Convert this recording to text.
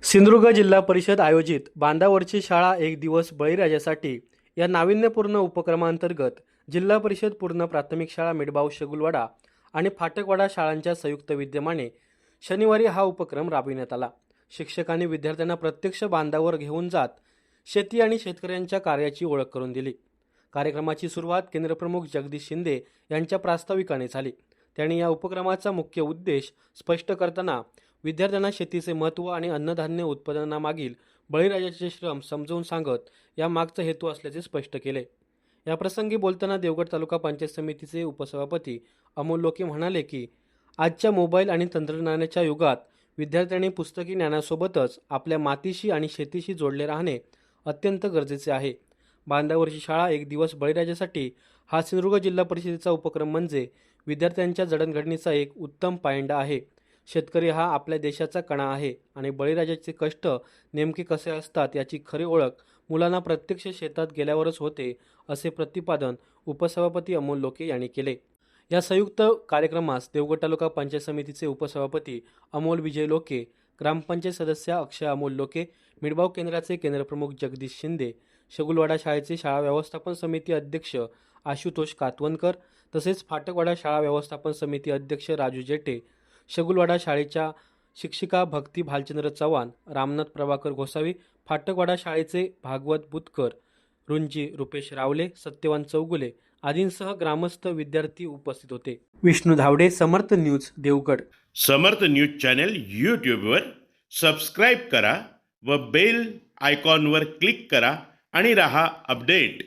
सिंधुदुर्ग जिल्हा परिषद आयोजित बांधावरची शाळा एक दिवस बळीराजासाठी या नाविन्यपूर्ण उपक्रमांतर्गत जिल्हा परिषद पूर्ण प्राथमिक शाळा मिडबाव शगुलवाडा आणि फाटकवाडा शाळांच्या संयुक्त विद्यमाने शनिवारी हा उपक्रम राबविण्यात आला। शिक्षकांनी विद्यार्थ्यांना प्रत्यक्ष बांधावर घेऊन जात शेती आणि शेतकऱ्यांच्या कार्याची ओळख करून दिली। कार्यक्रमाची सुरुवात केंद्रप्रमुख जगदीश शिंदे यांच्या प्रास्ताविकाने झाली। त्यांनी या उपक्रमाचा मुख्य उद्देश स्पष्ट करताना विद्यार्थ्यांना शेतीचे महत्त्व आणि अन्नधान्य उत्पादनामागील बळीराजाचे श्रम समजावून सांगत या मागचा हेतू असल्याचे स्पष्ट केले। या प्रसंगी बोलताना देवगड तालुका पंचायत समितीचे उपसभापती अमोल लोके म्हणाले की आजच्या मोबाईल आणि तंत्रज्ञानाच्या युगात विद्यार्थ्यांनी पुस्तकी ज्ञानासोबतच आपल्या मातीशी आणि शेतीशी जोडले राहणे अत्यंत गरजेचे आहे। बांधावरची शाळा एक दिवस बळीराजासाठी हा सिंधुदुर्ग जिल्हा परिषदेचा उपक्रम म्हणजे विद्यार्थ्यांच्या जडणघडणीचा एक उत्तम पायंडा आहे। शेतकरी हा आपल्या देशाचा कणा आहे आणि बळीराजाचे कष्ट नेमके कसे असतात याची खरी ओळख मुलांना प्रत्यक्ष शेतात गेल्यावरच होते, असे प्रतिपादन उपसभापती अमोल लोके यांनी केले। या संयुक्त कार्यक्रमास देवगड तालुका पंचायत समितीचे उपसभापती अमोल विजय लोके, ग्रामपंचायत सदस्य अक्षय अमोल लोके, मिडबाव केंद्राचे केंद्रप्रमुख जगदीश शिंदे, शगुलवाडा शाळेचे शाळा व्यवस्थापन समिती अध्यक्ष आशुतोष कातवनकर, तसेच फाटकवाडा शाळा व्यवस्थापन समिती अध्यक्ष राजू जेटे, शगुलवाडा शाळेच्या शिक्षिका भक्ती भालचंद्र चव्हाण, रामनाथ प्रभाकर गोसावी, फाटकवाडा शाळेचे भागवत बुतकर, रुंजी रुपेश रावले, सत्यवान चौगुले आदींसह ग्रामस्थ विद्यार्थी उपस्थित होते। विष्णू धावडे, समर्थ न्यूज, देवगड। समर्थ न्यूज चॅनल यूट्यूबवर सबस्क्राईब करा व बेल आयकॉनवर क्लिक करा आणि रहा अपडेट।